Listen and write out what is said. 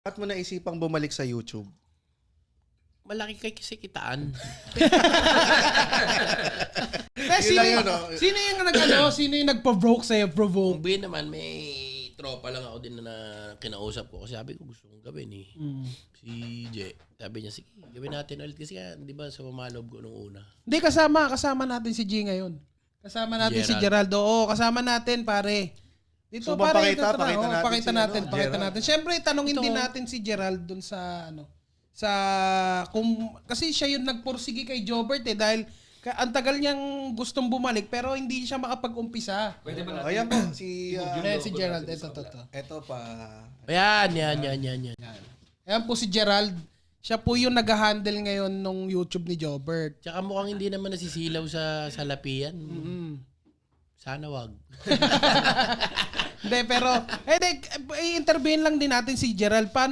Bakit mo naisipang bumalik sa YouTube? Malaki kay kasi kitaan. Sino yung nagpo-provoke sa'yo? Provoke? Kung naman, may tropa lang ako din na kinausap ko. Kasi sabi ko gusto kong gawin eh. Si J. Sabi niya, sige, gawin natin ulit. Kasi di ba sa mamalob ko nung una. Hindi, kasama natin si G ngayon. Kasama natin si Gerald. Oo, kasama natin, pare. Dito, So, pare, pakita natin pakita natin. Siyempre, tanongin din natin si Gerald dun sa, kasi siya yung nagpursige kay Jobert eh, dahil ang tagal niyang gustong bumalik pero hindi siya makapag-umpisa. Pwede ba natin? Ayan po, si Gerald. Ito pa. Yan. Ayan po si Gerald. Siya po yung nag-handle ngayon nung YouTube ni Jobert. Tsaka mukhang hindi naman nasisilaw sa salapian. Sana wag. Hindi, pero, i-intervene lang din natin si Gerald. Paano